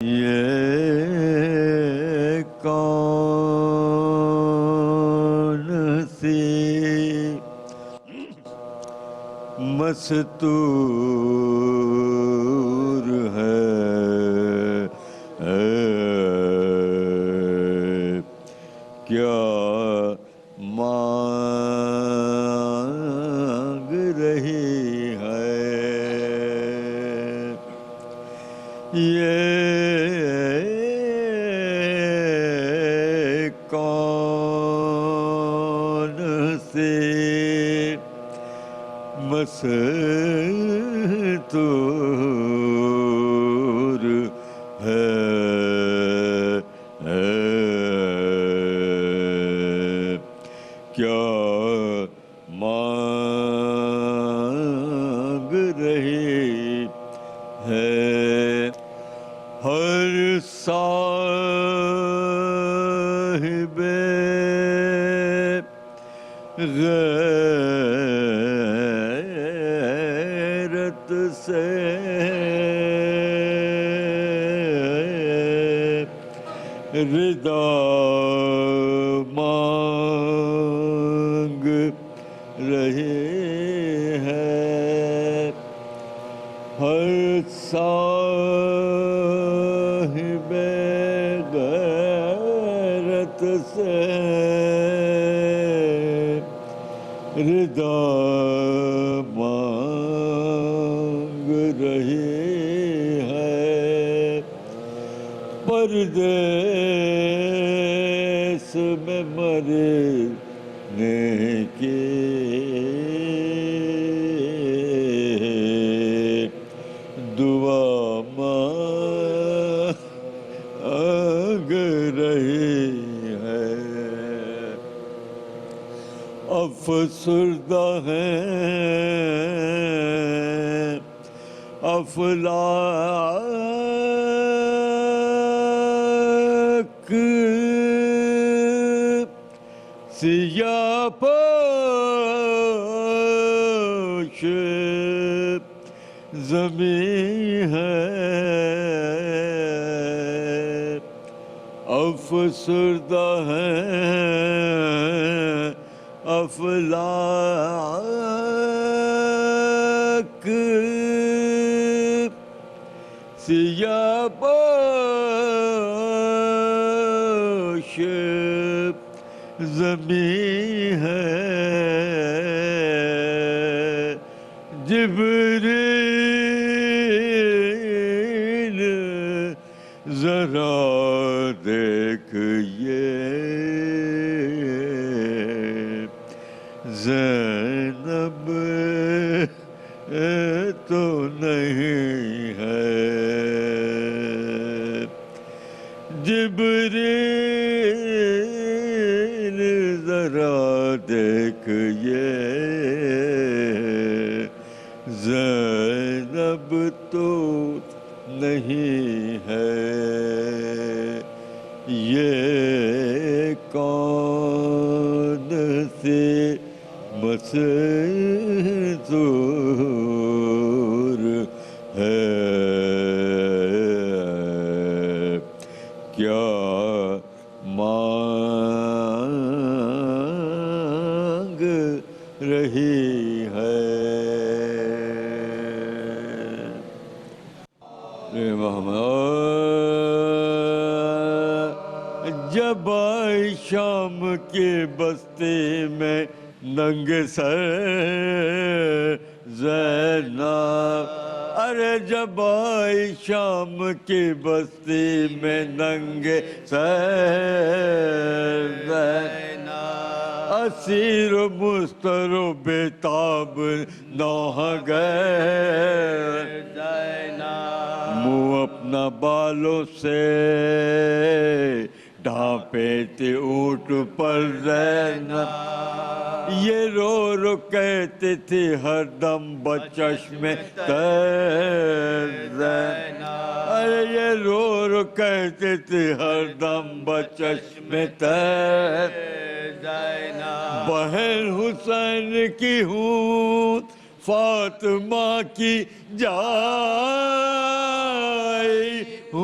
یہ کون سی مستور ہے کیا مانگ رہی ہے یہ کون سی مستور ہے کیا مانگ رہی ہے ہر صاحب غیرت سے رضا مانگ رہی ہے ہر صاحب غیرت سے رضا مانگ رہی ہے پردیس میں مرنے کی دعا مانگ رہی ہے افسردہ ہیں افلاک سیاہ پوش زمین ہے افسردہ ہیں افلاک سیاہ پوش زمین ہے جبریل ذرا دیکھئے زینب تو نہیں ہے جبریل ذرا دیکھئے زینب تو نہیں ہے یہ کون سی مستور ہے کیا مانگ رہی ہے جب آئی شام کی بستی میں ننگ سر زینب ارے جب آئی شام کی بستی میں ننگ سر زینب اسیر و مستر و بیتاب نوح گئے منہ اپنا بالوں سے ڈھانپے تھے اونٹ پر زینب یہ رو رو کہتے تھے ہر دم بچشم تر زینب ارے یہ رو رو کہتے تھے ہر دم بچشم تر زینب بہن حسین کی ہوں فاطمہ کی جائی ہوں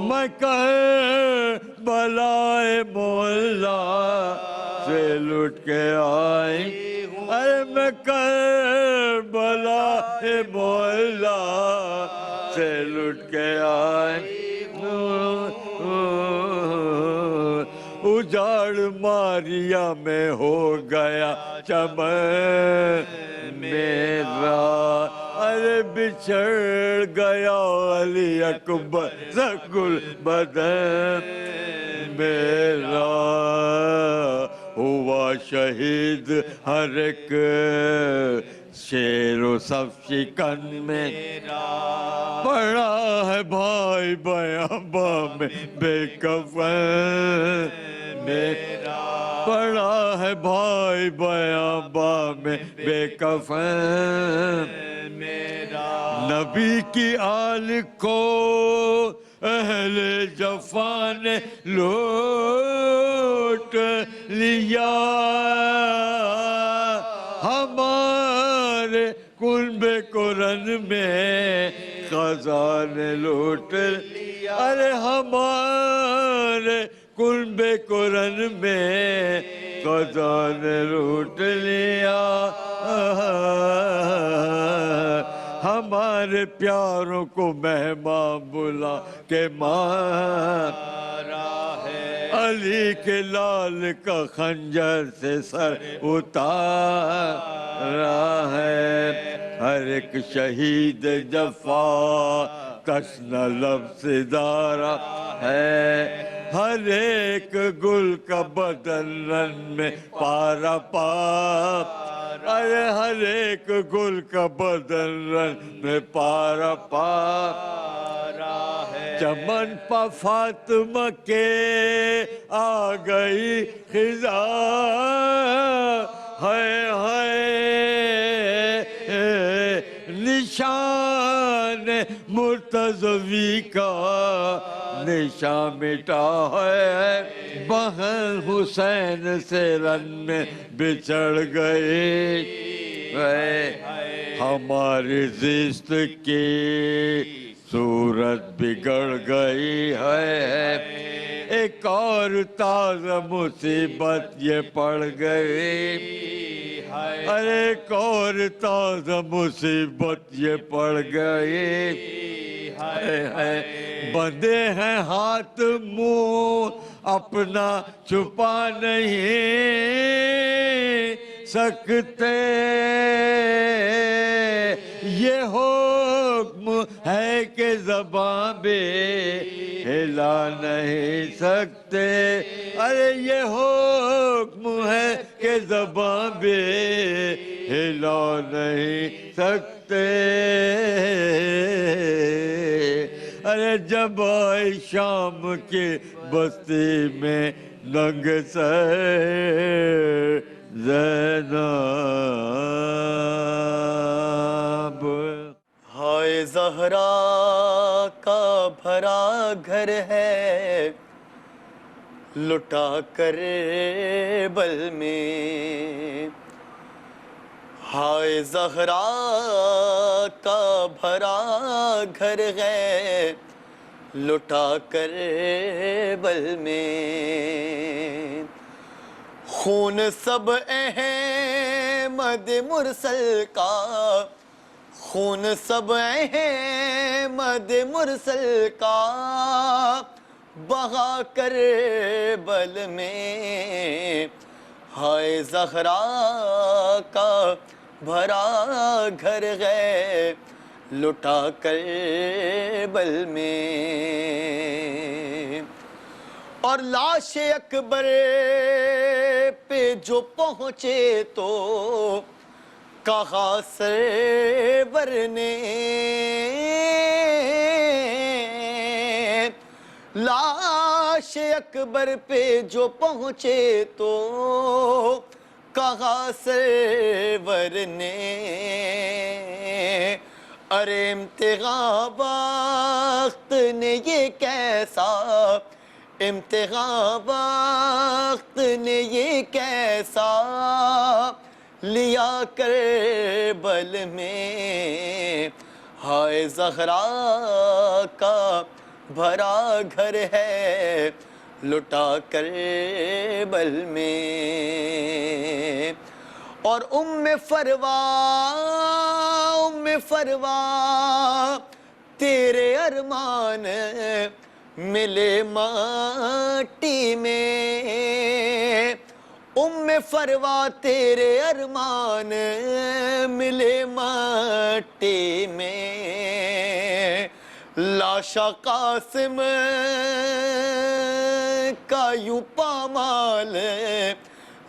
میں کربلائے مولا سے لٹ کے آئی ارے میں کربلائے مولا سے لٹ کے آئی اجاڑ ماریا میں ہو گیا چمن میرا ارے بچھڑ گیا علی اکبر سے گل بدن میرا ہوا شہید ہر ایک شیر و صف شکن میں پڑا ہے بھائی بیاباں میں بے کفن میرا پڑا ہے بھائی بیاباں میں بے کفن میرا نبی کی آل کو اہل جفا نے لوٹ لیا ہمارے کنب قرن میں خزان لوٹ ارے ہمارے کنب قرن میں خزان لوٹ لیا ہمارے پیاروں کو مہمان بلا کے مارا ہے علی کے لال کا خنجر سے سر اتارا ہے ہر ایک شہید جفا تشنہ لفظ دارا ہے ہر ایک گل کا بدن رن میں پارا پار ارے ہر ایک گل کا بدن رن میں پارا پارا ہے چمن پا فاطمہ کے آ گئی خزاں ہے نشان مرتضوی کا نشان مٹا ہے بہن حسین سے رن میں بچھڑ گئی ہماری زیست کی صورت بگڑ گئی ہے ایک اور تازہ مصیبت یہ پڑ گئی ارے ایک اور تازہ مصیبت یہ پڑ گئی بندے ہیں ہاتھ منہ اپنا چھپا نہیں سکتے یہ حکم ہے کہ زباں بے ہلا نہیں سکتے ارے یہ حکم ہے کہ زباں بے ہلا نہیں سکتے ارے جب آئی شام کی بستی میں ننگ سر زینب ہائے زہرا کا بھرا گھر ہے لٹا کر بل میں ہائے زہرا کا بھرا گھر ہے لٹا کر بل میں خون سب احمد مرسل کا خون سب احمد مرسل کا بہا کر بل میں ہائے زہرا کا بھرا گھر ہے لٹا کر بل میں اور لاش اکبر پہ جو پہنچے تو کہا سرور نے لاش اکبر پہ جو پہنچے تو کہا سرور نے ارے امتحان وقت نے یہ کیسا امتحان وقت نے یہ کیسا لیا کربل میں ہائے زہرا کا بھرا گھر ہے لٹا کربل میں، اور ام فروا تیرے ارمان ملے مٹی میں، ام فروا تیرے ارمان ملے مٹی میں، لاشا قاسم کا یوں پامال،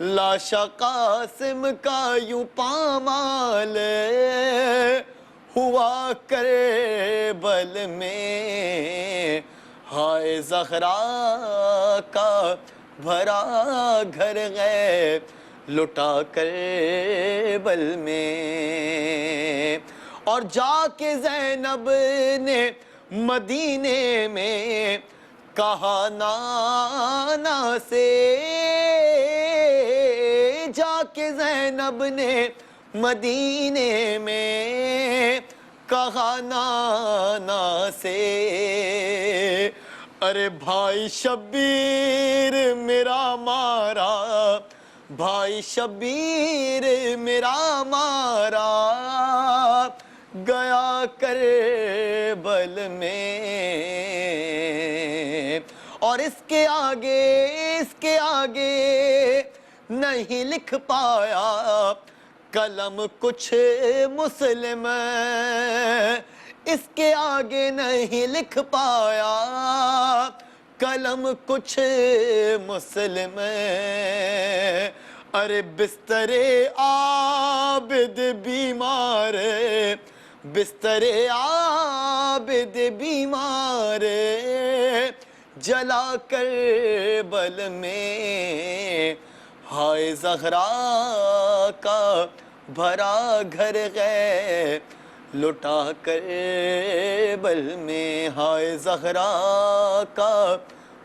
لاشا قاسم کا یوں پامال ہوا کربل میں، ہائے زہرا کا بھرا گھر ہے لٹا کربل میں، اور جا کے زینب نے مدینے میں کہا نانا سے، جا کے زینب نے مدینے میں کہا نانا سے، ارے بھائی شبیر میرا مارا، بھائی شبیر میرا مارا گیا کربل میں، اور اس کے آگے نہیں لکھ پایا قلم کچھ مسلم، اس کے آگے نہیں لکھ پایا قلم کچھ مسلم، ارے بستر عابد بیمار، بستر عابد بیمار جلا کربل میں، ہائے زہرا کا بھرا گھر ہے لٹا کربل میں، ہائے زہرا کا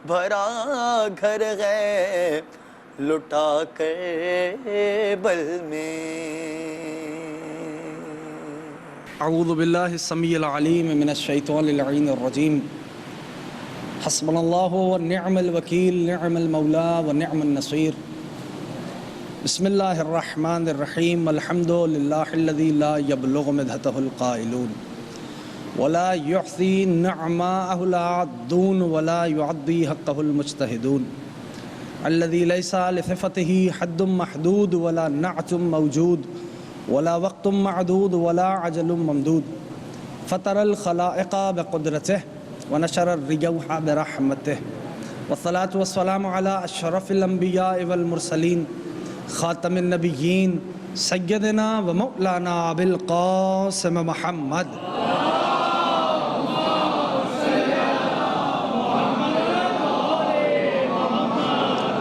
بھرا گھر ہے لٹا کربل میں۔ اعوذ باللہ السمیع العلیم من الشیطان اللعین الرجیم، حسبنا اللہ ونعم الوکیل، نعم المولا ونعم النصیر، بسم اللہ الرحمن الرحیم، الحمد للہ الذی لا یبلغ مدحتہ القائلون ولا یحصی نعماءہ العادون ولا یعدی حقہ المجتہدون، الذی لیس لصفتہ حد محدود ولا نعت موجود ولا وقت معدود ولا عجل ممدود، فطر الخلائق بقدرتہ ونشر الریوح برحمتہ، والصلاة والسلام علی اشرف الانبیاء والمرسلین خاتم النبیین سیدنا و مولانا ابی القاسم محمد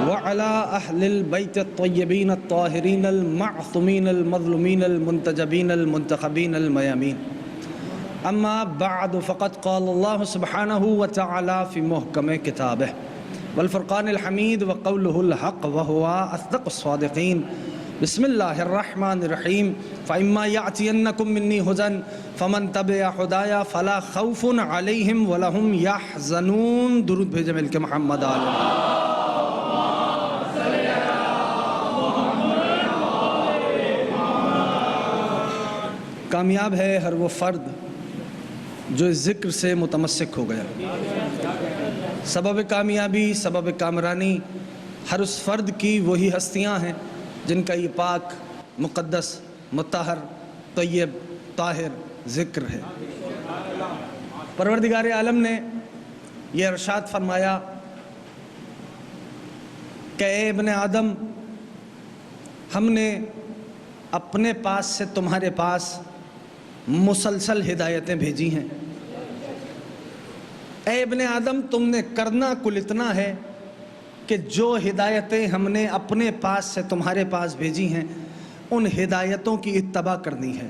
وعلى أهل البيت الطيبين الطاهرين المعصومين المظلومين المنتجبين المنتخبين الميامين، أما بعد فقد قال الله سبحانه وتعالى في محكم كتابه والفرقان الحميد وقوله الحق وهو أصدق الصادقين، بسم الله الرحمن الرحيم، فإما يأتينكم مني هدى فمن تبع هدايا فلا خوف عليهم ولا هم يحزنون، درود بھیجے مل کے محمد آلہ۔ کامیاب ہے ہر وہ فرد جو اس ذکر سے متمسک ہو گیا، سبب کامیابی سبب کامرانی ہر اس فرد کی وہی ہستیاں ہیں جن کا یہ پاک مقدس مطہر طیب طاہر ذکر ہے۔ پروردگار عالم نے یہ ارشاد فرمایا کہ اے ابن آدم، ہم نے اپنے پاس سے تمہارے پاس مسلسل ہدایتیں بھیجی ہیں۔ اے ابن آدم، تم نے کرنا کل اتنا ہے کہ جو ہدایتیں ہم نے اپنے پاس سے تمہارے پاس بھیجی ہیں ان ہدایتوں کی اتباع کرنی ہے۔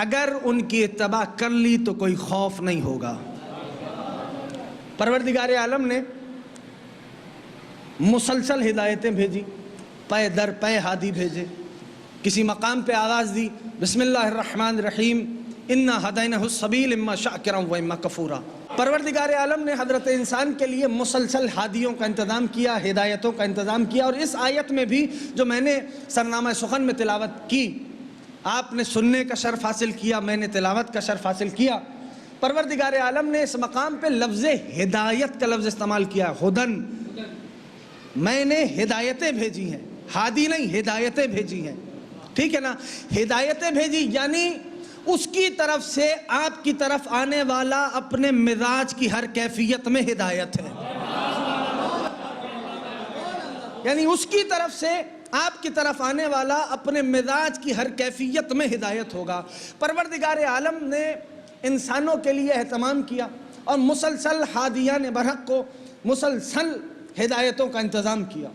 اگر ان کی اتباع کر لی تو کوئی خوف نہیں ہوگا۔ پروردگار عالم نے مسلسل ہدایتیں بھیجی، پے در پے ہادی بھیجے، کسی مقام پہ آواز دی بسم اللہ الرحمن الرحیم انا ہدینہ السبیل اما شاکرا و اما کفورا۔ پروردگار عالم نے حضرت انسان کے لیے مسلسل ہادیوں کا انتظام کیا، ہدایتوں کا انتظام کیا، اور اس آیت میں بھی جو میں نے سرنامہ سخن میں تلاوت کی، آپ نے سننے کا شرف حاصل کیا، میں نے تلاوت کا شرف حاصل کیا۔ پروردگار عالم نے اس مقام پہ لفظ ہدایت کا لفظ استعمال کیا، ہدن، میں نے ہدایتیں بھیجی ہیں، ہادی نہیں، ہدایتیں بھیجی ہیں، ٹھیک ہے نا؟ ہدایتیں بھیجی یعنی اس کی طرف سے آپ کی طرف آنے والا اپنے مزاج کی ہر کیفیت میں ہدایت ہے، یعنی اس کی طرف سے آپ کی طرف آنے والا اپنے مزاج کی ہر کیفیت میں ہدایت ہوگا۔ پروردگار عالم نے انسانوں کے لیے اہتمام کیا اور مسلسل ہادیان برحق کو مسلسل ہدایتوں کا انتظام کیا۔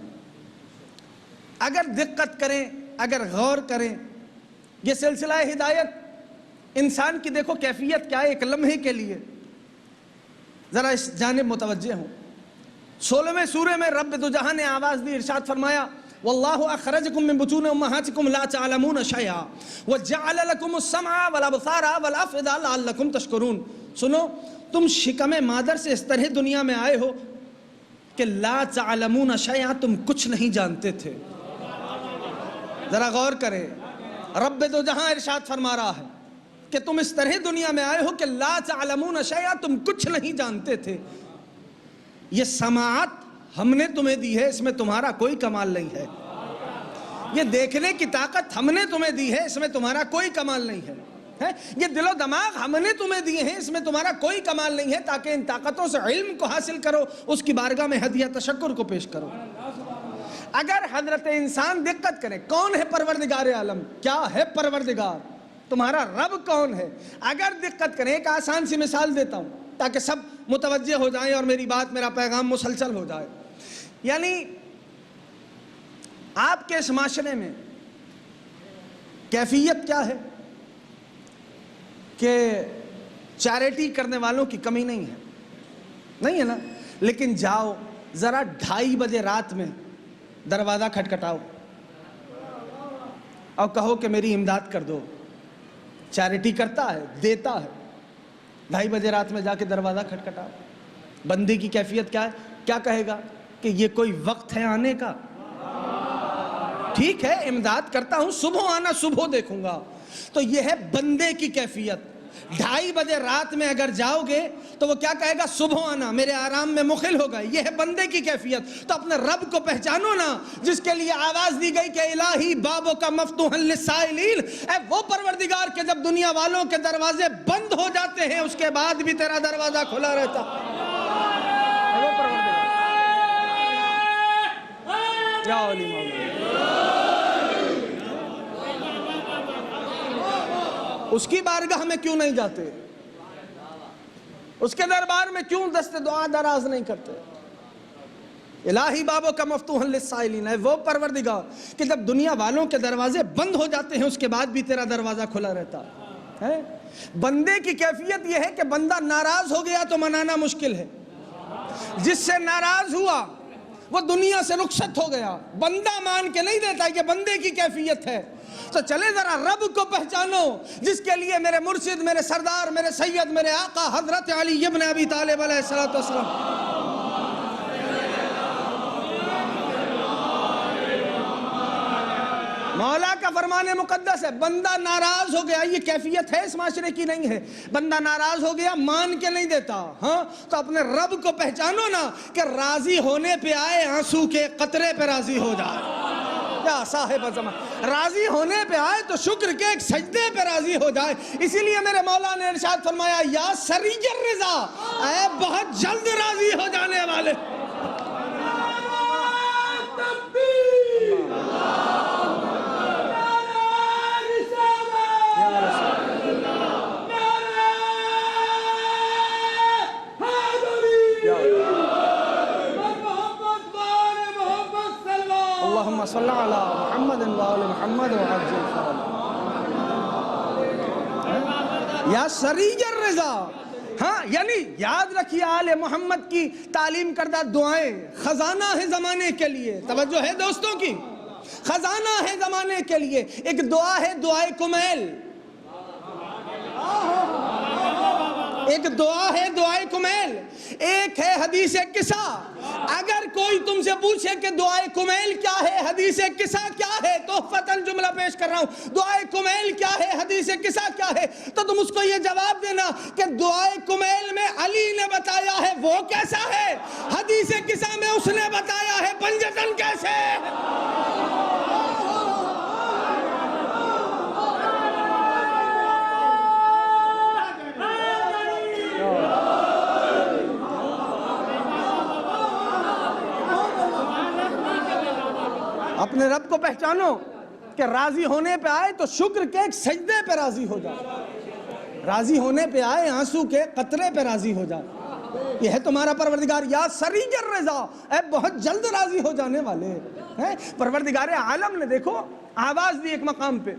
اگر دقت کریں، اگر غور کریں، یہ سلسلہ ہدایت انسان کی دیکھو کیفیت کیا ہے، ایک لمحے کے لیے ذرا اس جانب متوجہ ہوں۔ 16ویں سورہ میں رب دو جہاں نے آواز دی، ارشاد فرمایا واللہ اخرجکم من بطون امہاتکم لا تعلمون شیئا وجعل لکم السمع والابصار والافئدہ لعلکم تشکرون۔ سنو، تم شکم مادر سے اس طرح دنیا میں آئے ہو کہ لا تعلمون شیئا، تم کچھ نہیں جانتے تھے۔ ذرا غور کریں، رب دو جہاں ارشاد فرما رہا ہے کہ تم اس طرح دنیا میں آئے ہو کہ لا تعلمون شیئا، تم کچھ نہیں جانتے تھے۔ یہ سماعت ہم نے تمہیں دی ہے، اس میں تمہارا کوئی کمال نہیں ہے۔ یہ دیکھنے کی طاقت ہم نے تمہیں دی ہے، اس میں تمہارا کوئی کمال نہیں ہے۔ یہ دل و دماغ ہم نے تمہیں دیے ہیں، اس میں تمہارا کوئی کمال نہیں ہے، تاکہ ان طاقتوں سے علم کو حاصل کرو، اس کی بارگاہ میں ہدیہ تشکر کو پیش کرو۔ اگر حضرت انسان دقت کرے، کون ہے پروردگار عالم، کیا ہے پروردگار، تمہارا رب کون ہے، اگر دقت کریں، ایک آسان سی مثال دیتا ہوں تاکہ سب متوجہ ہو جائیں اور میری بات، میرا پیغام مسلسل ہو جائے۔ یعنی آپ کے اس معاشرے میں کیفیت کیا ہے کہ چیریٹی کرنے والوں کی کمی نہیں ہے، نہیں ہے نا؟ لیکن جاؤ ذرا 2:30 بجے رات میں دروازہ کھٹکھٹاؤ اور کہو کہ میری امداد کر دو۔ چیریٹی کرتا ہے، دیتا ہے، 2:30 بجے رات میں جا کے دروازہ کھٹکھٹاؤ۔ بندے کی کیفیت کیا ہے؟ کیا کہے گا کہ یہ کوئی وقت ہے آنے کا؟ ٹھیک ہے، امداد کرتا ہوں، صبح آنا، صبح دیکھوں گا۔ تو یہ ہے بندے کی کیفیت۔ 2:30 بجے رات میں اگر جاؤ گے تو وہ کیا کہے گا؟ صبح آنا، میرے آرام میں مخل ہوگا۔ یہ ہے بندے کی کیفیت۔ تو اپنے رب کو پہچانو نا، جس کے لیے آواز دی گئی کہ الہی بابوں کا مفتوحا للسائلین، اے وہ پروردگار کہ جب دنیا والوں کے دروازے بند ہو جاتے ہیں اس کے بعد بھی تیرا دروازہ کھلا رہتا ہے۔ وہ پروردگار یا علی مولا، اس کی بارگاہ میں کیوں نہیں جاتے؟ اس کے دربار میں کیوں دست دعا دراز نہیں کرتے؟ الہی بابوں کا مفتوحا للسائلین، ہے وہ پروردگار کہ جب دنیا والوں کے دروازے بند ہو جاتے ہیں اس کے بعد بھی تیرا دروازہ کھلا رہتا ہے۔ بندے کی کیفیت یہ ہے کہ بندہ ناراض ہو گیا تو منانا مشکل ہے، جس سے ناراض ہوا وہ دنیا سے رخصت ہو گیا، بندہ مان کے نہیں دیتا، یہ بندے کی کیفیت ہے۔ تو چلے ذرا رب کو پہچانو، جس کے لیے میرے مرشد، میرے سردار، میرے سید، میرے آقا حضرت علی ابن ابی طالب علیہ السلام، مولا کا فرمان مقدس ہے، بندہ ناراض ہو گیا، یہ کیفیت ہے اس معاشرے کی نہیں ہے، بندہ ناراض ہو گیا مان کے نہیں دیتا۔ ہاں تو اپنے رب کو پہچانو نا کہ راضی ہونے پہ آئے آنسو کے قطرے پہ راضی ہو جائے، یا صاحب زمان راضی ہونے پہ آئے تو شکر کے ایک سجدے پہ راضی ہو جائے۔ اسی لیے میرے مولا نے ارشاد فرمایا یا سریع الرضا، اے بہت جلد راضی ہو جانے والے۔ اللہم صلی علی محمد وآل محمد وعجل فرجہ یا سریع الرضا۔ ہاں یعنی یاد رکھیے آل محمد کی تعلیم کردہ دعائیں خزانہ ہے زمانے کے لیے، توجہ ہے دوستوں کی، خزانہ ہے زمانے کے لیے۔ ایک دعا ہے دعائے کمیل، ایک دعا ہے دعائے کمیل، ایک ہے حدیث قصہ۔ اگر کوئی تم سے پوچھے کہ دعائے کمیل کیا ہے، حدیث قصہ کیا ہے، تحفتاً جملہ پیش کر رہا ہوں، دعائے کمیل کیا ہے، حدیث قصہ کیا ہے، تو تم اس کو یہ جواب دینا کہ دعائے کمیل میں علی نے بتایا ہے وہ کیسا ہے، حدیث قصہ میں اس نے بتایا ہے پنجتن کیسے۔ اپنے رب کو پہچانو کہ راضی ہونے پہ آئے تو شکر کے ایک سجدے پہ راضی ہو جائے، راضی ہونے پہ آئے آنسو کے قطرے پہ راضی ہو جائے۔ یہ ہے تمہارا پروردگار یا سریج الرضا، اے بہت جلد راضی ہو جانے والے ہیں۔ پروردگار عالم نے دیکھو آواز دی ایک مقام پہ،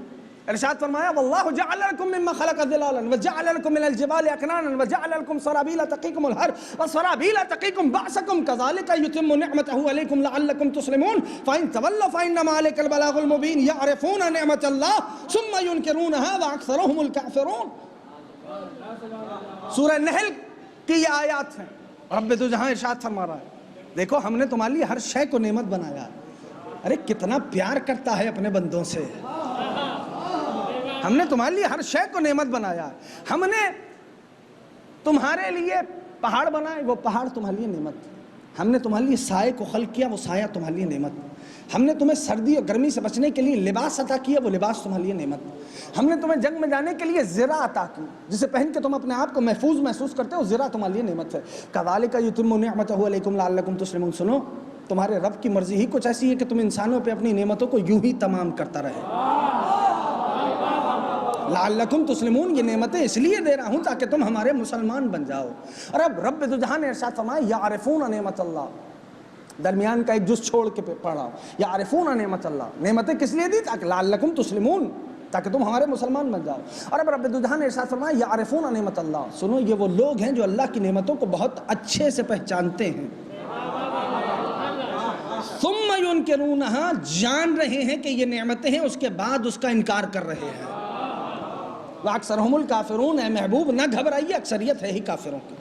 ارشاد فرمایا واللہ جعل لکم مما خلق ظلالا وجعل لکم من الجبال اکنانا وجعل لکم سرابیل تقیکم الحر وسرابیل تقیکم بعثکم کذالک یتم نعمتہ علیکم لعلکم تسلمون فإن تولوا فإنما علیک البلاغ المبین یعرفون نعمت اللہ ثم ینکرونہا واکثرہم الکافرون۔ سورہ نحل کی یہ آیات ہیں، رب تو جہاں ارشاد فرما رہا ہے دیکھو ہم نے تمہارے لیے ہر شے کو نعمت بنایا ہے۔ ارے کتنا پیار کرتا ہے اپنے بندوں سے، ہم نے تمہارے لیے ہر شے کو نعمت بنایا ہے۔ ہم نے تمہارے لیے پہاڑ بنائے، وہ پہاڑ تمہارے لیے نعمت۔ ہم نے تمہارے لیے سائے کو خلق کیا، وہ سایہ تمہارے لیے نعمت۔ ہم نے تمہیں سردی اور گرمی سے بچنے کے لیے لباس عطا کیا، وہ لباس تمہارے لیے نعمت۔ ہم نے تمہیں جنگ میں جانے کے لیے زرہ عطا کی، جسے پہن کے تم اپنے آپ کو محفوظ محسوس کرتے ہو، زرہ تمہارے لیے نعمت ہے۔ کذالک یتم نعمتہ علیکم لعلکم تسلمون۔ سنو تمہارے رب کی مرضی ہی کچھ ایسی ہے کہ تم انسانوں پہ اپنی نعمتوں کو یوں ہی تمام کرتا رہے۔ لعلکم تسلمون، یہ نعمتیں اس لیے دے رہا ہوں تاکہ تم ہمارے مسلمان بن جاؤ۔ اور اب رب دو جہاں نے ارشاد فرمایا یعرفون نعمت اللہ، درمیان کا ایک جز چھوڑ کے پڑھا، یعرفون نعمت اللہ، نعمتیں کس لیے دی؟ تاکہ لعلکم تسلمون، تاکہ تم ہمارے مسلمان بن جاؤ۔ اور اب رب دو جہاں نے ارشاد فرمایا یعرفون نعمت اللہ، سنو یہ وہ لوگ ہیں جو اللہ کی نعمتوں کو بہت اچھے سے پہچانتے ہیں، ثم ینکرونہا، جان رہے ہیں کہ یہ نعمتیں ہیں، اس کے بعد اس کا انکار کر رہے ہیں۔ وَأَكْثَرُهُمُ الْكَافِرُونَ، اے محبوب نہ گھبرائیے، اکثریت ہے ہی کافروں کی۔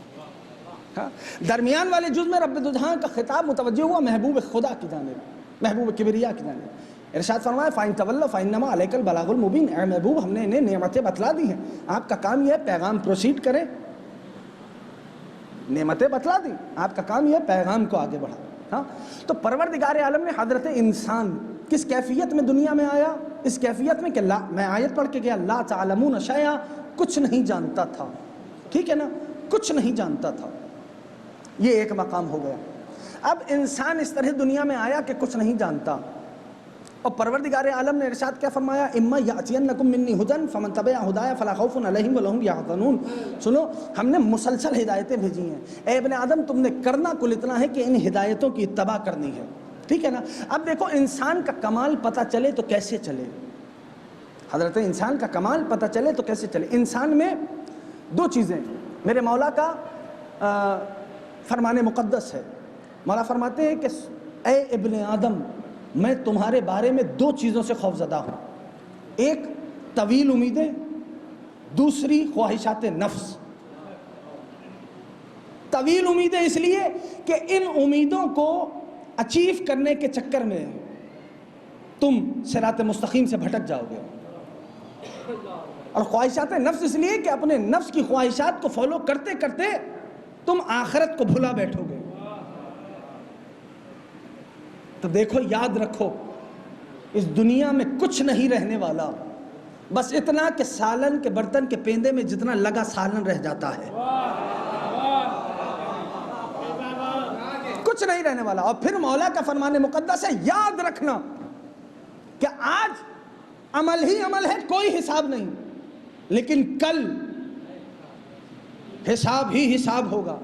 درمیان والے جز میں رب دو جہاں کا خطاب متوجہ ہوا محبوب خدا کی جانب، محبوب کبریا کی جانب۔ ارشاد فرمایا فَإِن تَوَلَّوْا فَإِنَّمَا عَلَيْكَ الْبَلَاغُ الْمُبِينُ، اے محبوب ہم نے انہیں نعمتیں بتلا دی ہیں، آپ کا کام یہ ہے پیغام پروسیڈ کرے، نعمتیں بتلا دی، آپ کا کام یہ ہے پیغام کو آگے بڑھا۔ ہاں تو پروردگار عالم نے حضرت انسان کس کیفیت میں دنیا میں آیا؟ اس کیفیت میں کہ میں آیت پڑھ کے گیا لا تعلمون شیئا، کچھ نہیں جانتا تھا، ٹھیک ہے نا، کچھ نہیں جانتا تھا، یہ ایک مقام ہو گیا۔ اب انسان اس طرح دنیا میں آیا کہ کچھ نہیں جانتا، اور پروردگار عالم نے ارشاد کیا فرمایا اما یاتینکم منی ھدی فمن تبع ھدایا فلا خوف علیہم ولا ھم یحزنون۔ سنو ہم نے مسلسل ہدایتیں بھیجی ہیں، اے ابن آدم تم نے کرنا کل اتنا ہے کہ ان ہدایتوں کی اتباع کرنی ہے، ٹھیک ہے نا۔ اب دیکھو انسان کا کمال پتہ چلے تو کیسے چلے، حضرت انسان کا کمال پتہ چلے تو کیسے چلے۔ انسان میں دو چیزیں میرے مولا کا فرمان مقدس ہے، مولا فرماتے ہیں کہ اے ابن آدم میں تمہارے بارے میں دو چیزوں سے خوف زدہ ہوں، ایک طویل امیدیں، دوسری خواہشات نفس۔ طویل امیدیں اس لیے کہ ان امیدوں کو اچیو کرنے کے چکر میں تم صراط مستقیم سے بھٹک جاؤ گے، اور خواہشات نفس اس لیے کہ اپنے نفس کی خواہشات کو فالو کرتے کرتے تم آخرت کو بھلا بیٹھو گے۔ تو دیکھو یاد رکھو اس دنیا میں کچھ نہیں رہنے والا، بس اتنا کہ سالن کے برتن کے پیندے میں جتنا لگا سالن رہ جاتا ہے، کچھ نہیں رہنے والا۔ اور پھر مولا کا فرمان مقدس ہے یاد رکھنا کہ آج عمل ہی عمل ہے، کوئی حساب نہیں، لیکن کل حساب ہی حساب ہوگا،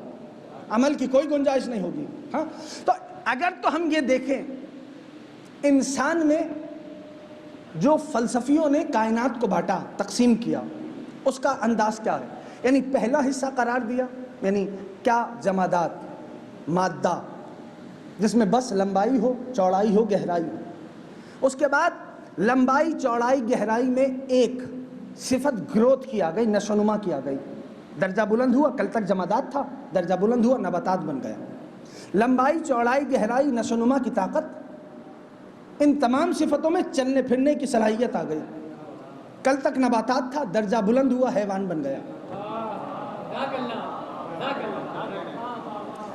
عمل کی کوئی گنجائش نہیں ہوگی۔ ہاں تو اگر تو ہم یہ دیکھیں انسان میں جو فلسفیوں نے کائنات کو بانٹا، تقسیم کیا، اس کا انداز کیا ہے؟ یعنی پہلا حصہ قرار دیا یعنی کیا؟ جمادات، مادہ، جس میں بس لمبائی ہو، چوڑائی ہو، گہرائی ہو۔ اس کے بعد لمبائی، چوڑائی، گہرائی میں ایک صفت گروتھ کی آ گئی، نشو و نما کی آ گئی. درجہ بلند ہوا، کل تک جمادات تھا، درجہ بلند ہوا نباتات بن گیا. لمبائی، چوڑائی، گہرائی، نشو و نما کی طاقت، ان تمام صفتوں میں چلنے پھرنے کی صلاحیت آ گئی. کل تک نباتات تھا، درجہ بلند ہوا حیوان بن گیا.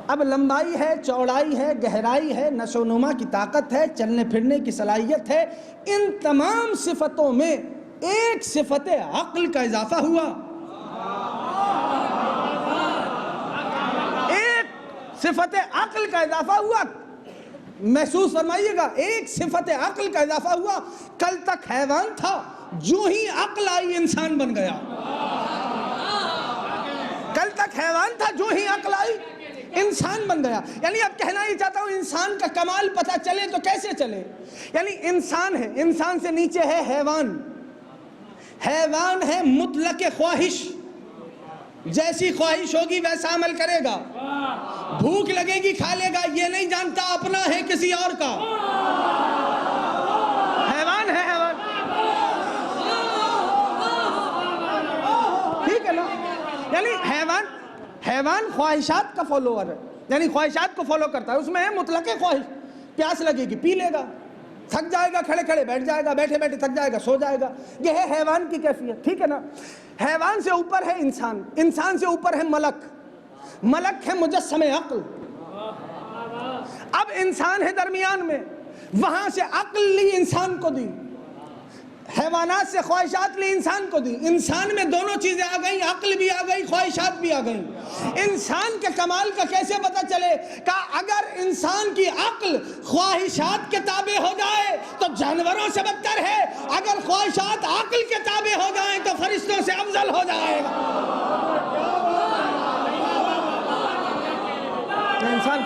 اب لمبائی ہے، چوڑائی ہے، گہرائی ہے، نشو و نما کی طاقت ہے، چلنے پھرنے کی صلاحیت ہے. ان تمام صفتوں میں ایک صفت عقل کا اضافہ ہوا. ایک صفت عقل کا اضافہ ہوا. محسوس فرمائیے گا، ایک صفت عقل کا اضافہ ہوا. کل تک حیوان تھا، جو ہی عقل آئی انسان بن گیا. کل تک حیوان تھا، جو ہی عقل آئی انسان بن گیا. یعنی اب کہنا ہی چاہتا ہوں، انسان کا کمال پتہ چلے تو کیسے چلے؟ یعنی انسان ہے، انسان سے نیچے ہے حیوان. حیوان ہے مطلق خواہش، جیسی خواہش ہوگی ویسا عمل کرے گا. بھوک لگے گی کھا لے گا، یہ نہیں جانتا اپنا ہے کسی اور کا. حیوان ہے حیوان. ٹھیک ہے نا؟ یعنی حیوان خواہشات کا فالوور ہے، یعنی خواہشات کو فالو کرتا ہے. اس میں ہے مطلق خواہش. پیاس لگے گی پی لے گا، تھک جائے گا کھڑے کھڑے بیٹھ جائے گا، بیٹھے بیٹھے تھک جائے گا سو جائے گا. یہ ہے حیوان کی کیفیت. ٹھیک ہے نا؟ حیوان سے اوپر ہے انسان، انسان سے اوپر ہے ملک. ملک ہے مجسم عقل. اب انسان ہے درمیان میں، وہاں سے عقل لی انسان کو دی، حیوانات سے خواہشات لی انسان کو دی. انسان میں دونوں چیزیں آ گئیں، عقل بھی آ گئی، خواہشات بھی آ گئیں. انسان کے کمال کا کیسے پتہ چلے؟ کہ اگر انسان کی عقل خواہشات کے تابع ہو جائے تو جانوروں سے بدتر ہے، اگر خواہشات عقل کے تابع ہو جائیں تو فرشتوں سے افضل ہو جائے گا. انسان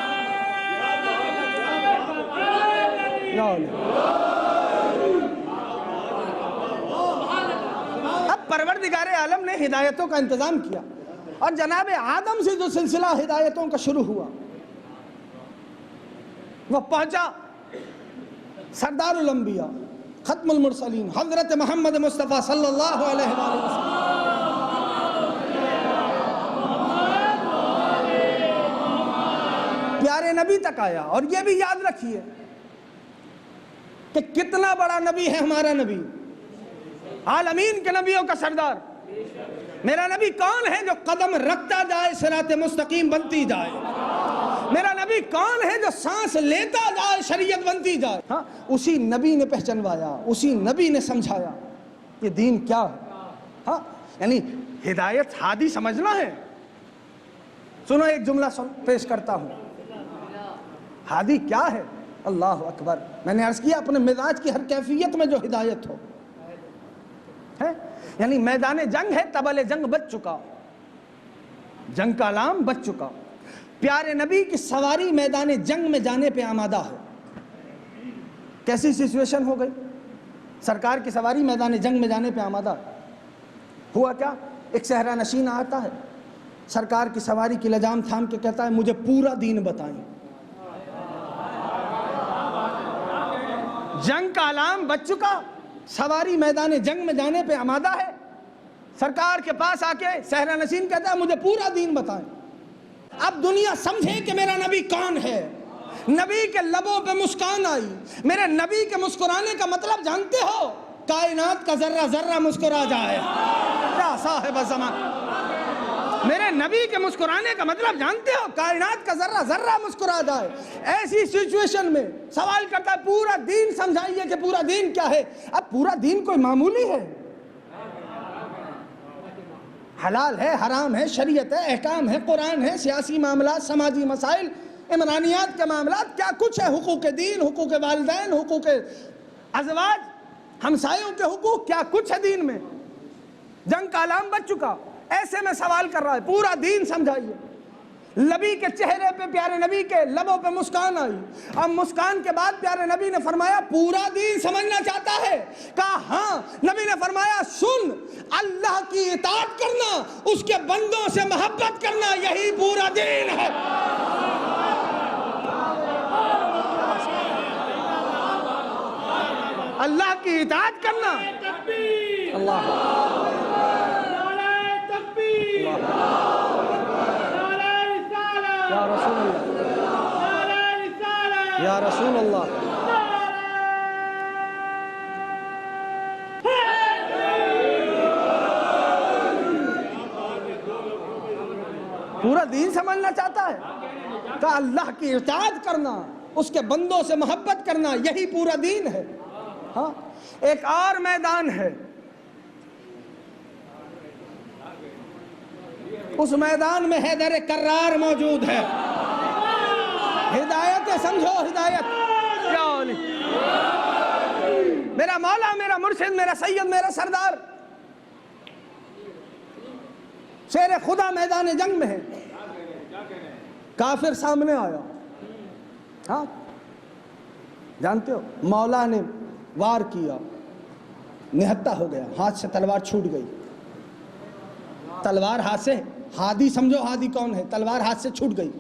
پروردگار عالم نے ہدایتوں کا انتظام کیا، اور جناب آدم سے جو سلسلہ ہدایتوں کا شروع ہوا وہ پہنچا سردار الانبیاء، ختم المرسلین، حضرت محمد مصطفیٰ صلی اللہ علیہ وسلم. پیارے نبی تک آیا. اور یہ بھی یاد رکھیے کہ کتنا بڑا نبی ہے ہمارا نبی، عالمین کے نبیوں کا سردار. میرا نبی کون ہے جو قدم رکھتا جائے صراط مستقیم بنتی جائے؟ میرا نبی کون ہے جو سانس لیتا جائے شریعت بنتی جائے؟ ہاں، اسی نبی نے پہچنوایا، اسی نبی نے سمجھایا یہ دین کیا ہے. ہاں، یعنی ہدایت ہادی سمجھنا ہے. سنو ایک جملہ پیش کرتا ہوں. ہادی کیا ہے؟ اللہ اکبر. میں نے عرض کیا اپنے مزاج کی ہر کیفیت میں جو ہدایت ہو ہے. یعنی میدان جنگ ہے، تبل جنگ بچ چکا، جنگ کا علام بچ چکا. پیارے نبی کی سواری میدان جنگ میں جانے پہ آمادہ ہے. کیسی سچویشن ہو گئی؟ سرکار کی سواری میدان جنگ میں جانے پہ آمادہ. ہوا کیا؟ ایک صحرا نشین آتا ہے، سرکار کی سواری کی لجام تھام کے کہتا ہے مجھے پورا دین بتائیں. جنگ کا علام بچ چکا، سواری میدان جنگ میں جانے پہ آمادہ ہے. سرکار کے پاس آ کے صحرا نشین کہتا ہے مجھے پورا دین بتائیں. اب دنیا سمجھے کہ میرا نبی کون ہے. نبی کے لبوں پہ مسکان آئی. میرے نبی کے مسکرانے کا مطلب جانتے ہو؟ کائنات کا ذرہ ذرہ مسکرا جائے. یا صاحب زمان، میرے نبی کے مسکرانے کا مطلب جانتے ہو؟ کائنات کا ذرہ ذرہ مسکرا جائے. ایسی سچویشن میں سوال کرتا ہے پورا دین سمجھائیے کہ پورا دین کیا ہے. اب پورا دین کوئی معمولی ہے؟ حلال ہے، حرام ہے، شریعت ہے، احکام ہے، قرآن ہے، سیاسی معاملات، سماجی مسائل، عمرانیات کے معاملات، کیا کچھ ہے. حقوق دین، حقوق والدین، حقوق ازواج، ہمسایوں کے حقوق، کیا کچھ ہے دین میں. جنگ کا علام بچ چکا. ایسے میں سوال کر رہا ہے پورا دین سمجھائیے. نبی کے چہرے پہ، پیارے نبی کے لبوں پہ مسکان آئی. اب مسکان کے بعد پیارے نبی نے فرمایا پورا دین سمجھنا چاہتا ہے؟ کہا ہاں. نبی نے فرمایا سن، اللہ کی اطاعت کرنا، اس کے بندوں سے محبت کرنا، یہی پورا دین ہے. اللہ کی اطاعت کرنا، اللہ یا رسول اللہ، یا رسول اللہ۔ پورا دین سمجھنا چاہتا ہے کہ اللہ کی اطاعت کرنا، اس کے بندوں سے محبت کرنا، یہی پورا دین ہے۔ ہاں، ایک اور میدان ہے، اس میدان میں حیدر کرار موجود ہے۔ ہدایت سمجھو، ہدایت کیا ہولی؟ میرا مولا، میرا مرشد، میرا سید، میرا سردار شیر خدا میدان جنگ میں ہے، کافر سامنے آیا۔ ہاں جانتے ہو، مولا نے وار کیا، نہتہ ہو گیا، ہاتھ سے تلوار چھوٹ گئی۔ تلوار ہاتھ سے، ہادی سمجھو، ہادی کون ہے؟ تلوار ہاتھ سے چھوٹ گئی۔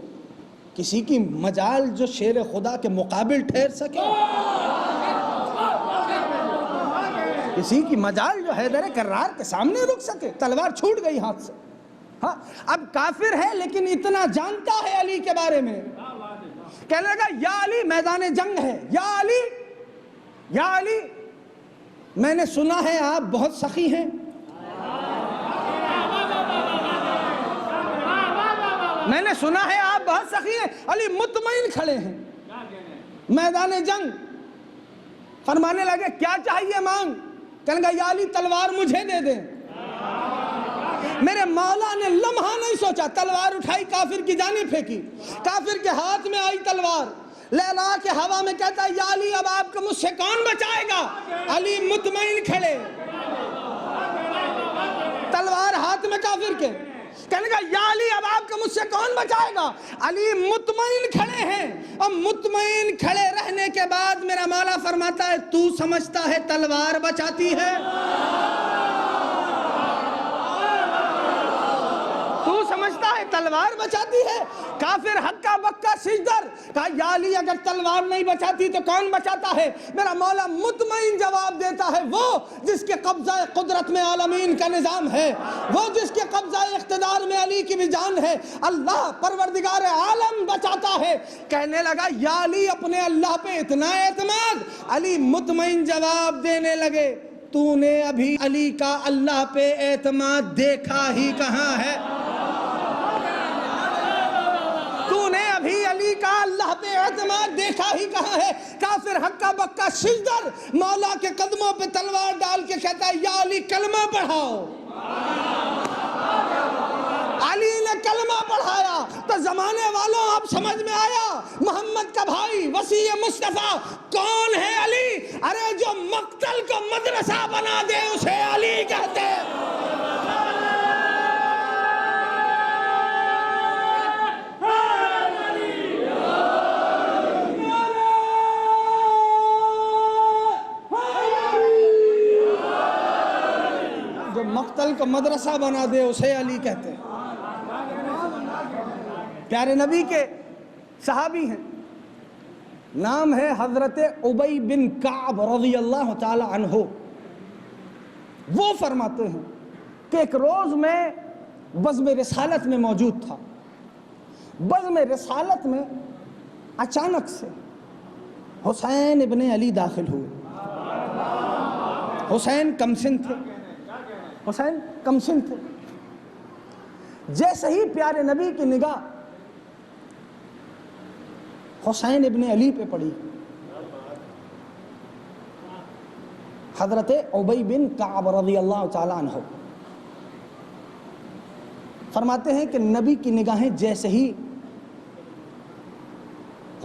کسی کی مجال جو شیر خدا کے مقابل ٹھہر سکے؟ کسی کی مجال جو حیدر کرار کے سامنے رک سکے؟ تلوار چھوٹ گئی ہاتھ سے۔ ہاں، اب کافر ہے لیکن اتنا جانتا ہے علی کے بارے میں، کہنے لگا یا علی میدان جنگ ہے، یا علی، یا علی میں نے سنا ہے آپ بہت سخی ہیں، میں نے سنا ہے آپ بہت سخی ہیں۔ علی مطمئن کھڑے ہیں میدان جنگ، فرمانے لگے کیا چاہیے مانگ؟ کہنے لگا یا علی تلوار مجھے دے دیں۔ میرے مولا نے لمحہ نہیں سوچا، تلوار اٹھائی، کافر کی جانب پھینکی، کافر کے ہاتھ میں آئی تلوار، لیلا کے ہوا میں کہتا ہے یا علی اب آپ کو مجھ سے کون بچائے گا؟ علی مطمئن کھڑے، تلوار ہاتھ میں کافر کے، کہنے لگا یا علی اب آپ کو مجھ سے کون بچائے گا؟ علی مطمئن کھڑے ہیں، اور مطمئن کھڑے رہنے کے بعد میرا مولا فرماتا ہے تو سمجھتا ہے تلوار بچاتی ہے؟ تو سمجھتا ہے تلوار بچاتی ہے؟ کافر ہکا بکا سجدر، کہا یا علی اگر تلوار نہیں بچاتی تو کون بچاتا ہے؟ میرا مولا مطمئن جواب دیتا ہے وہ جس کے قبضہ قدرت میں عالمین کا نظام ہے، وہ جس کے قبضہ اقتدار میں علی کی بھی جان ہے، اللہ پروردگار عالم بچاتا ہے۔ کہنے لگا یا علی اپنے اللہ پہ اتنا اعتماد؟ علی مطمئن جواب دینے لگے تو نے ابھی علی کا اللہ پہ اعتماد دیکھا ہی کہاں ہے؟ ابھی علی کا اللہ پہ اعتماد دیکھا ہی کہاں ہے؟ کافر ہکا بکا سجدر مولا کے قدموں پہ تلوار ڈال کے کہتا ہے یا علی کلمہ پڑھاؤ۔ علی نے کلمہ پڑھایا تو زمانے والوں اب سمجھ میں آیا محمد کا بھائی وسیع مصطفیٰ کون ہے علی؟ ارے جو مقتل کو مدرسہ بنا دے اسے علی کہتے ہیں۔ جو مقتل کو مدرسہ بنا دے اسے علی کہتے ہیں۔ پیارے نبی کے صحابی ہیں، نام ہے حضرت ابی بن کعب رضی اللہ تعالی عنہ۔ وہ فرماتے ہیں کہ ایک روز میں بزم رسالت میں موجود تھا، بزم رسالت میں اچانک سے حسین ابن علی داخل ہوئے۔ حسین کمسن تھے، حسین کمسن تھے۔ جیسے ہی پیارے نبی کی نگاہ حسین ابن علی پہ پڑی، حضرت ابی بن کعب رضی اللہ تعالی عنہ فرماتے ہیں کہ نبی کی نگاہیں جیسے ہی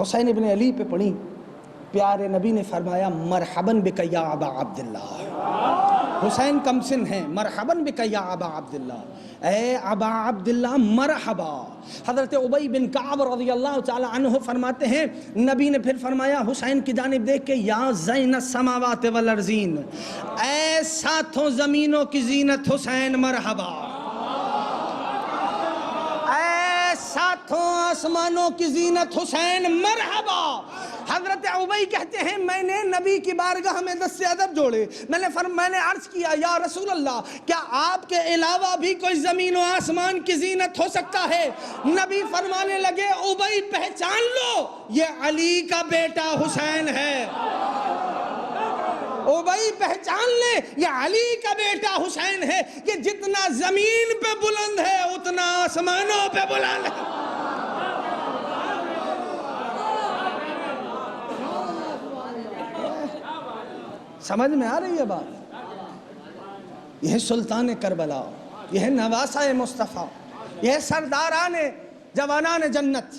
حسین ابن علی پہ پڑی، پیارے نبی نے فرمایا مرحباً بک یا ابا عبداللہ۔ حسین کمسن ہیں، مرحباً بک یا ابا عبداللہ، اے ابا عبداللہ مرحبا۔ حضرت ابی بن کعب رضی اللہ تعالی عنہ فرماتے ہیں نبی نے پھر فرمایا حسین کی جانب دیکھ کے یا زین السماوات والارضین، اے ساتھوں زمینوں کی زینت حسین مرحبا، اے ساتھوں آسمانوں کی زینت حسین مرحبا۔ حضرت ابی کہتے ہیں میں نے نبی کی بارگاہ میں دست ادب جوڑے، میں نے عرض کیا یا رسول اللہ کیا آپ کے علاوہ بھی کوئی زمین و آسمان کی زینت ہو سکتا ہے؟ نبی فرمانے لگے ابی پہچان لو یہ علی کا بیٹا حسین ہے، ابی پہچان لے یہ علی کا بیٹا حسین ہے، یہ جتنا زمین پہ بلند ہے اتنا آسمانوں پہ بلند ہے۔ سمجھ میں آ رہی ہے بات؟ یہ سلطان کربلا، یہ نواسہ مصطفیٰ، یہ سرداران جوانان جنت،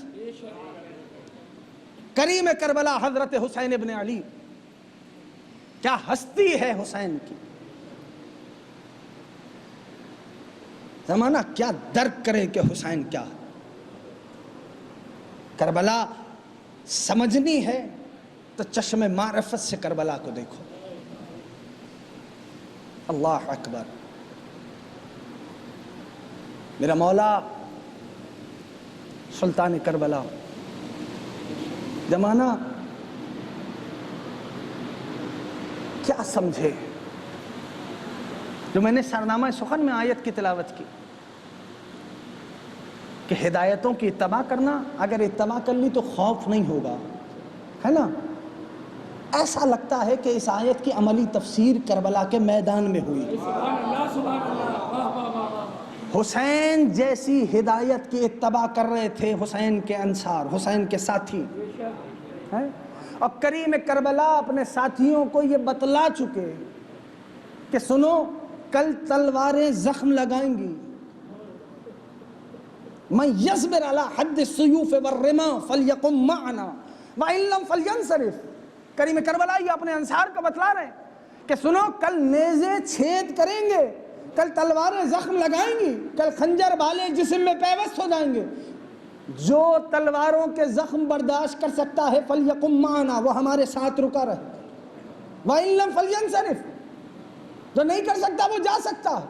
کریم کربلا حضرت حسین ابن علی۔ کیا ہستی ہے حسین کی، زمانہ کیا درک کرے کہ حسین کیا ہے۔ کربلا سمجھنی ہے تو چشم معرفت سے کربلا کو دیکھو۔ اللہ اکبر۔ میرا مولا سلطان کربلا، زمانہ کیا سمجھے؟ جو میں نے سرنامہ سخن میں آیت کی تلاوت کی کہ ہدایتوں کی اتباع کرنا، اگر اتباع کر لی تو خوف نہیں ہوگا، ہے نا؟ ایسا لگتا ہے کہ اس آیت کی عملی تفسیر کربلا کے میدان میں ہوئی۔ حسین جیسی ہدایت کی اتباع کر رہے تھے حسین کے انصار، حسین کے ساتھی، اور کریم کربلا اپنے ساتھیوں کو یہ بتلا چکے کہ سنو کل تلواریں زخم لگائیں گی، من یصبر علی حد السیوف والرما فلیقم معنا وان لم فلینصرف۔ کریم کربلا یہ اپنے انصار کو بتلا رہے ہیں کہ سنو کل نیزے چھید کریں گے، کل تلواریں زخم لگائیں گی، کل خنجر بالے جسم میں پیوست ہو جائیں گے، جو تلواروں کے زخم برداشت کر سکتا ہے فلیقم معنا، وہ ہمارے ساتھ رکا رہے، وَإِن لَمْ فَلْيَنْصَرِفْ، جو نہیں کر سکتا وہ جا سکتا ہے۔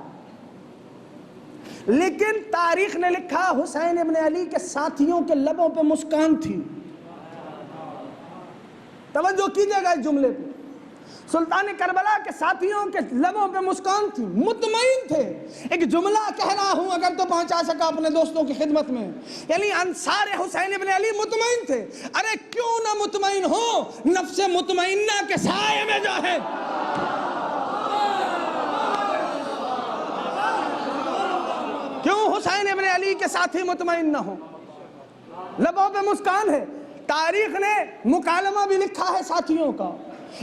لیکن تاریخ نے لکھا حسین ابن علی کے ساتھیوں کے لبوں پہ مسکان تھی۔ توجہ کیجئے گا اس جملے پہ، سلطان کربلا کے ساتھیوں کے لبوں پہ مسکان تھی، مطمئن تھے۔ ایک جملہ کہہ رہا ہوں اگر تو پہنچا سکا اپنے دوستوں کی خدمت میں، یعنی انصار حسین ابن علی مطمئن تھے۔ ارے کیوں نہ مطمئن ہو، نفس مطمئنہ کے سائے میں جو ہے، کیوں حسین ابن علی کے ساتھی مطمئن نہ ہو؟ لبوں پہ مسکان ہے۔ تاریخ نے مکالمہ بھی لکھا ہے ساتھیوں کا،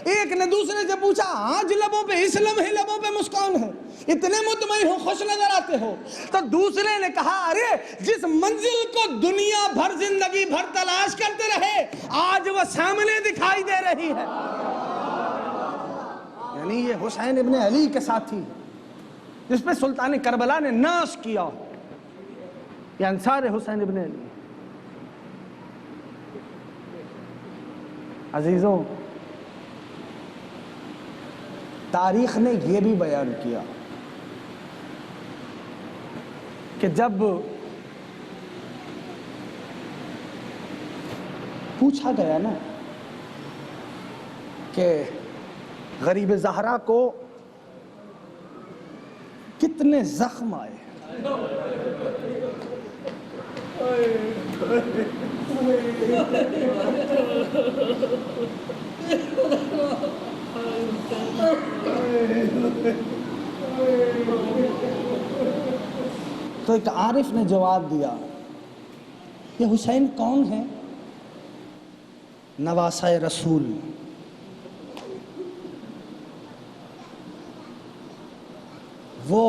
ایک نے دوسرے سے پوچھا آج لبوں پہ، اس لمحے لبوں پہ مسکان ہے، اتنے مطمئن ہو، خوش نظر آتے ہو؟ تو دوسرے نے کہا ارے جس منزل کو دنیا بھر زندگی بھر تلاش کرتے رہے آج وہ سامنے دکھائی دے رہی ہے۔ یعنی یہ حسین ابن علی کے ساتھی جس پہ سلطان کربلا نے ناش کیا، یہ انصار حسین ابن علی۔ عزیزوں، تاریخ نے یہ بھی بیان کیا کہ جب پوچھا گیا نا کہ غریب زہرا کو کتنے زخم آئے، تو ایک عارف نے جواب دیا یہ حسین کون ہے؟ نواسہ رسول، وہ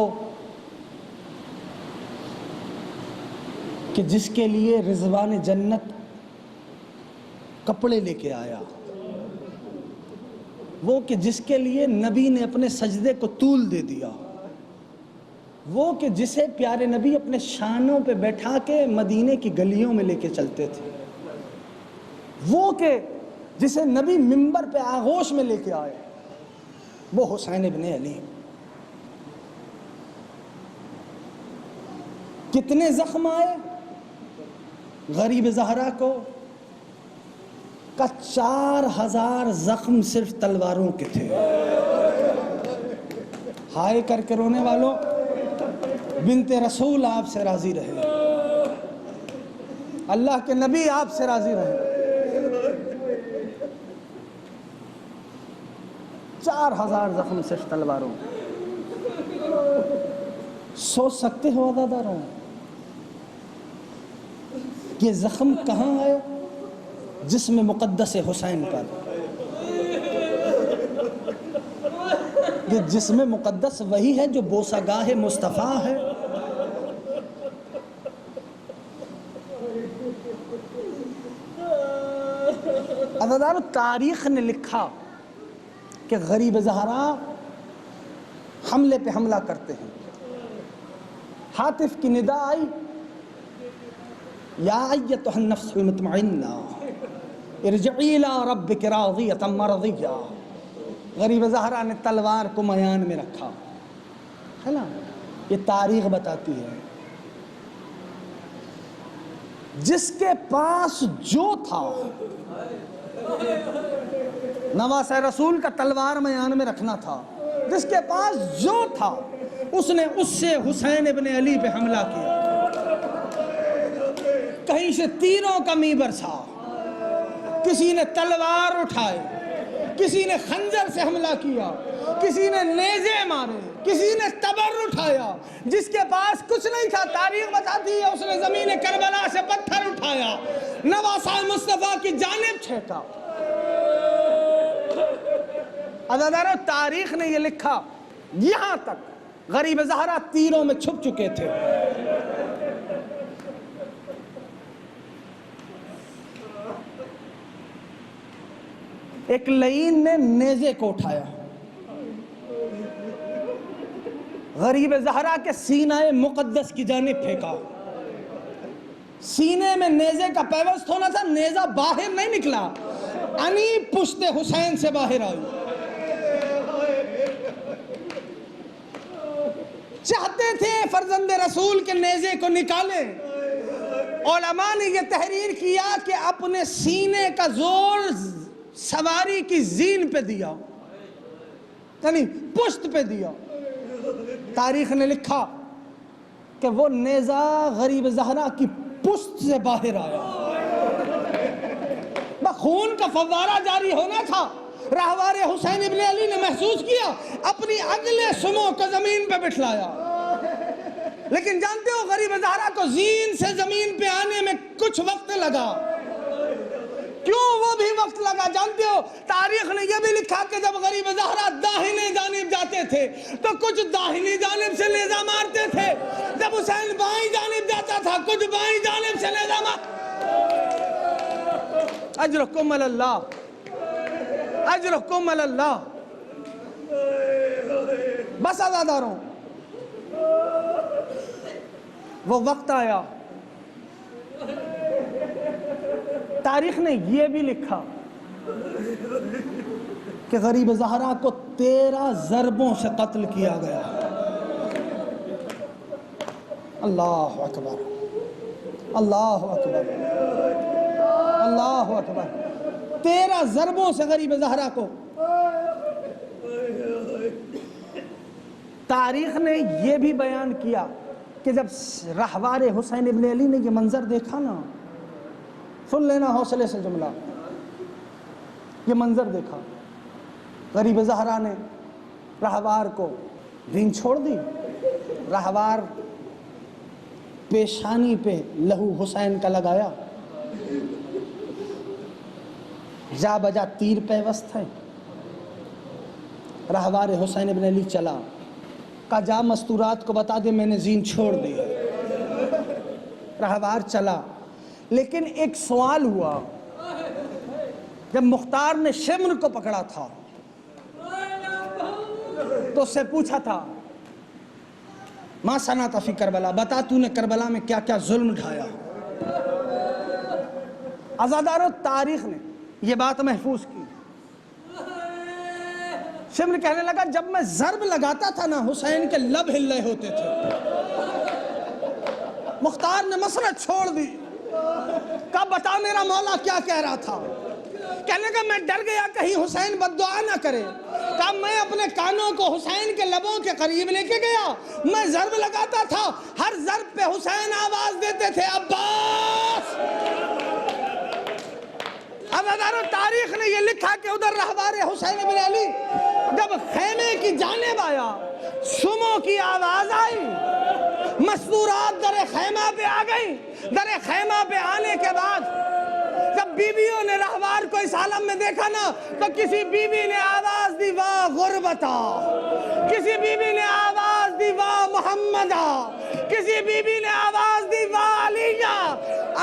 کہ جس کے لیے رضوان جنت کپڑے لے کے آیا، وہ کہ جس کے لیے نبی نے اپنے سجدے کو طول دے دیا، وہ کہ جسے پیارے نبی اپنے شانوں پہ بیٹھا کے مدینے کی گلیوں میں لے کے چلتے تھے، وہ کہ جسے نبی منبر پہ آغوش میں لے کے آئے، وہ حسین ابن علی۔ کتنے زخم آئے غریب زہرا کو؟ کا 4000 زخم صرف تلواروں کے تھے۔ ہائے کر کے رونے والوں، بنت رسول آپ سے راضی رہے، اللہ کے نبی آپ سے راضی رہے۔ 4000 زخم صرف تلواروں۔ سوچ سکتے ہو عزاداروں یہ زخم کہاں ہے؟ جسم مقدس حسین پر۔ یہ جسم مقدس وہی ہے جو بوسہ گاہ مصطفیٰ ہے۔ عزاداروں، تاریخ نے لکھا کہ غریب زہرا حملے پہ حملہ کرتے ہیں۔ ہاتف کی ندا آئی، یا ایتھا النفس المطمئنہ ارجعی الی ربک راضیۃ مرضیہ۔ غریب زہرا نے تلوار کو میان میں رکھا، ہے نا؟ یہ تاریخ بتاتی ہے جس کے پاس جو تھا، نواسہ رسول کا تلوار میان میں رکھنا تھا، جس کے پاس جو تھا اس نے اس سے حسین ابن علی پہ حملہ کیا۔ کہیں سے تیروں کا می برسا، کسی نے تلوار اٹھائے، کسی نے خنجر سے حملہ کیا، کسی نے نیزے مارے، کسی نے تبر اٹھایا۔ جس کے پاس کچھ نہیں تھا، تاریخ بتاتی ہے اس نے زمین کربلا سے پتھر اٹھایا، نواسہ مصطفیٰ کی جانب چھینکا۔ عزاداروں، تاریخ نے یہ لکھا یہاں تک غریب زہرا تیروں میں چھپ چکے تھے۔ ایک لعین نے نیزے کو اٹھایا، غریب زہرا کے سینہ مقدس کی جانب پھینکا۔ سینے میں نیزے کا پیوست ہونا تھا، نیزہ باہر نہیں نکلا، انی پشت حسین سے باہر آئی۔ چاہتے تھے فرزند رسول کے نیزے کو نکالیں۔ علماء نے یہ تحریر کیا کہ اپنے سینے کا زور سواری کی زین پہ دیا، یعنی پشت پہ دیا۔ تاریخ نے لکھا کہ وہ نیزہ غریب زہرا کی پشت سے باہر آیا، خون کا فوارہ جاری ہونا تھا۔ راہوار حسین ابن علی نے محسوس کیا، اپنی اگلے سموں کو زمین پہ بٹھلایا۔ لیکن جانتے ہو غریب زہرا کو زین سے زمین پہ آنے میں کچھ وقت لگا۔ کیوں وہ بھی وقت لگا جانتے ہو؟ تاریخ نے یہ بھی لکھا کہ جب غریب زہرا داہنے جانب جاتے تھے تو کچھ داہنی جانب سے نیزہ مارتے تھے، جب حسین بائیں جانب جاتا تھا کچھ بائیں جانب سے نیزہ مارتے۔ اجرکم علی اللہ، اجرکم علی اللہ۔ بس عزاداروں، وہ وقت آیا۔ تاریخ نے یہ بھی لکھا کہ غریب زہرا کو 13 ضربوں سے قتل کیا گیا۔ اللہ اکبر، اللہ اکبر، اللہ اکبر۔ 13 ضربوں سے غریب زہرا کو۔ تاریخ نے یہ بھی بیان کیا کہ جب راہوار حسین ابن علی نے یہ منظر دیکھا نا، سن لینا حوصلے سے جملہ، یہ منظر دیکھا، غریب زہرا نے راہوار کو دین چھوڑ دی۔ راہوار پیشانی پہ لہو حسین کا لگایا، جا بجا تیر پیوست ہے۔ راہوار حسین ابن علی چلا، کہا جا مستورات کو بتا دے میں نے زین چھوڑ دی۔ راہوار چلا، لیکن ایک سوال ہوا جب مختار نے شمر کو پکڑا تھا تو اس سے پوچھا تھا ما صنعت فی کربلا، بتا تو نے کربلا میں کیا کیا ظلم ڈھایا۔ عزاداروں، تاریخ نے یہ بات محفوظ کی۔ شمر کہنے لگا جب میں ضرب لگاتا تھا نا حسین کے لب ہلے ہوتے تھے۔ مختار نے مسرت چھوڑ دی، کہا بتا میرا مولا کیا کہہ رہا تھا۔ کہنے کا میں ڈر گیا کہیں حسین بد دعا نہ کرے. کہا میں اپنے کانوں کو حسین کے لبوں کے قریب لے کے گیا, میں ضرب لگاتا تھا, ہر ضرب پہ حسین آواز دیتے تھے عباس. عزادارو تاریخ نے یہ لکھا کہ ادھر رہبار حسین بن علی جب خیمے کی جانب آیا, سمو کی آواز آئی, مستورات در خیمہ پہ آ گئی. در خیمہ پہ آنے کے بعد جب بیویوں نے رہبار کو اس عالم میں دیکھا نا, تو کسی بیوی نے آواز دی واہ غربتا, کسی بیوی نے آواز دی واہ محمدہ, کسی بیوی نے آواز دی واہ علیہ.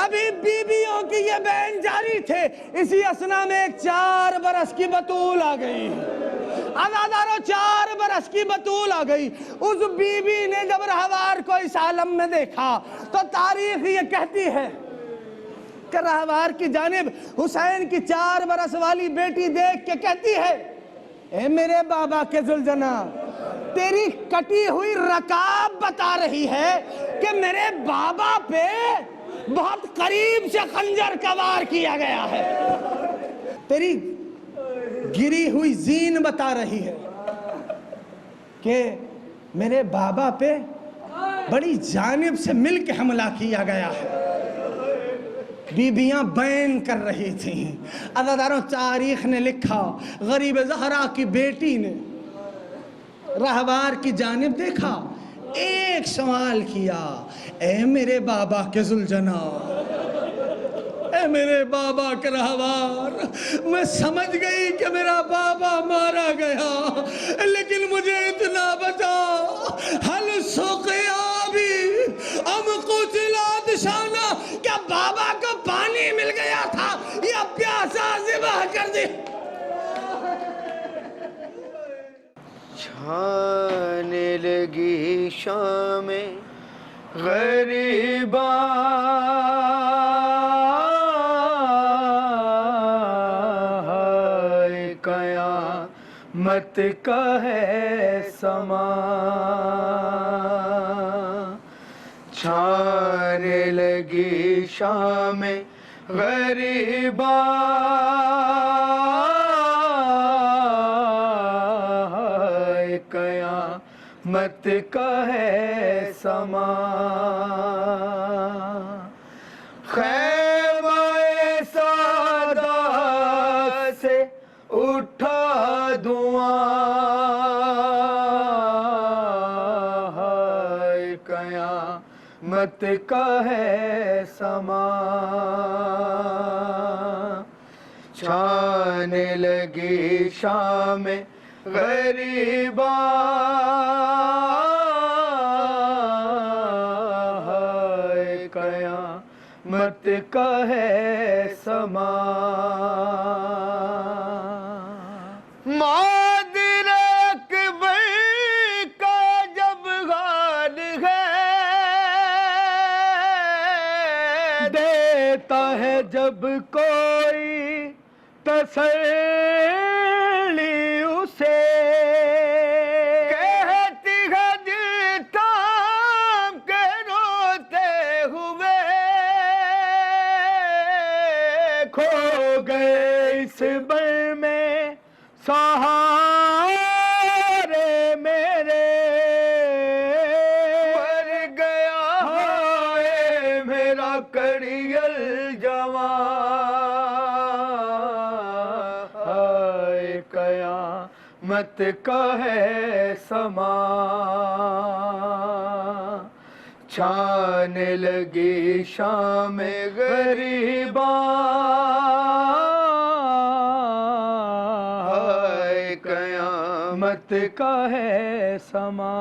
ابھی بیویوں کی یہ بین جاری تھے, اسی اسنا میں ایک 4 برس کی بطول آ گئی. عزادارو 4 برس کی بطول آ گئی. اس بیوی نے جب رہبار کو اس عالم میں دیکھا تو تاریخ یہ کہتی ہے کہ رہبار کی جانب حسین کی 4 برس والی بیٹی دیکھ کے کہتی ہے, اے میرے بابا کے ذوالجنا, تیری کٹی ہوئی رکاب بتا رہی ہے کہ میرے بابا پہ بہت قریب سے خنجر کا وار کیا گیا ہے. تیری گری ہوئی زین بتا رہی ہے کہ میرے بابا پہ بڑی جانب سے مل کے حملہ کیا گیا ہے. بیبیاں بین کر رہی تھیں. عزاداروں تاریخ نے لکھا, غریب زہرا کی بیٹی نے رہبار کی جانب دیکھا, ایک سوال کیا, اے میرے بابا کے ذوالجنا, اے میرے بابا کے رہبار, میں سمجھ گئی کہ میرا بابا مارا گیا, لیکن مجھے اتنا بتا, حل سقیا بھی ام قتلات شانہ, کیا بابا کو پانی مل گیا تھا یا پیاسا ذبح کر دی؟ چھانے لگی شام غریباں, ہائے قیامت کا ہے سما. چھانے لگی شام غریباں, قیامت کا ہے سما. خیمہ سادات سے اٹھا دعا, ہائے قیامت کا ہے سما. چھانے لگی شام غریباں, ہائے قیامت کا ہے سما. مادر اکبر کا جب حال ہے, دیتا ہے جب کوئی تسلی اسے, کہتی ہے دل تھام کے روتے ہوئے, کھو گئے اس بر میں سہارے میرے, مر گیا ہے میرا کڑیل جوان, قیامت کا ہے سما. چھانے لگی شام غریباں, ہائے قیامت کا ہے سما.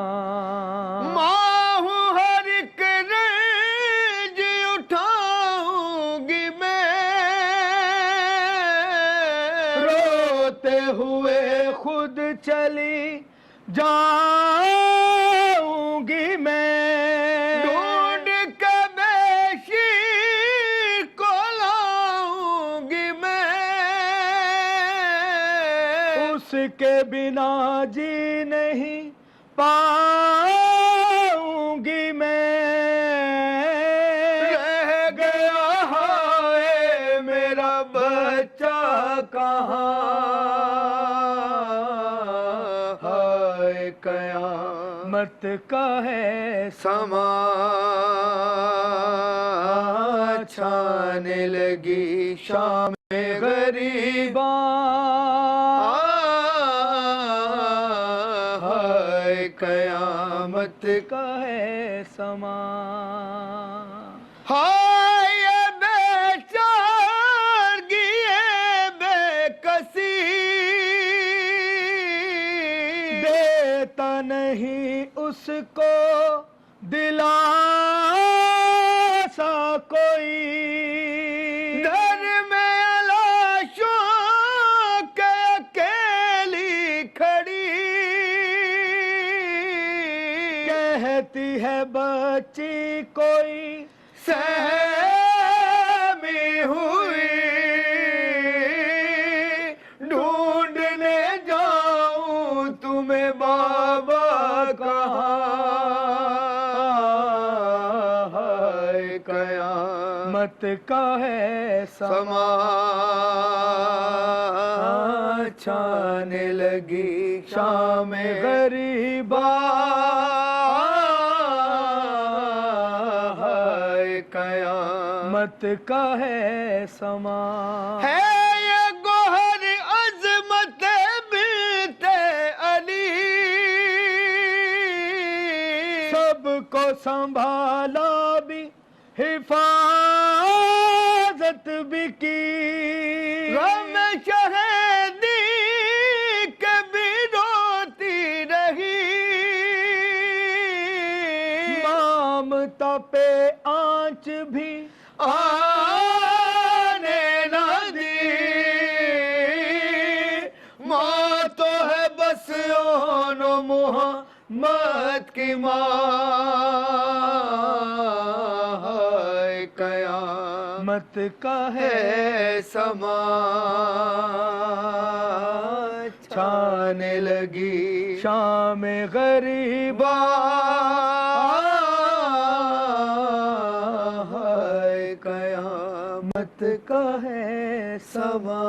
ماں ہوں ہر ایک رنج اٹھاؤں گی میں, روتے ہوئے خود چلی جاؤں گی میں, ڈھونڈ کے بیشی کو لاؤں گی میں, اس کے بنا جی نہیں پاؤں گی میں. رہ گیا ہے میرا بچہ کہاں ہے قیامت کا ہے سما چھانے لگی شام غریباں ہے قیامت کا ہے سما ہائے بے چارگی بے کسی دیتا نہیں اس کو دلاسا کوئی در میں لاشوں کے اکیلی کھڑی کہتی ہے بچی کوئی سہمی ہوئی ڈھونڈنے جاؤں تمہیں بابا کہاں ہے قیامت کا ہے سما چھانے لگی شام غریباں ہے قیامت کا ہے سما ہے یہ گوہر عظمت بنت علی سب کو سنبھالا بھی حفاظت بھی کی غم شہیدی کبھی روتی رہی مامتا پہ آنچ بھی آنے نہ دی ماں تو ہے بس اون محمد کی ماں ہے قیامت کا ہے سما چھانے لگی شام غریباں ہے قیامت کا ہے سما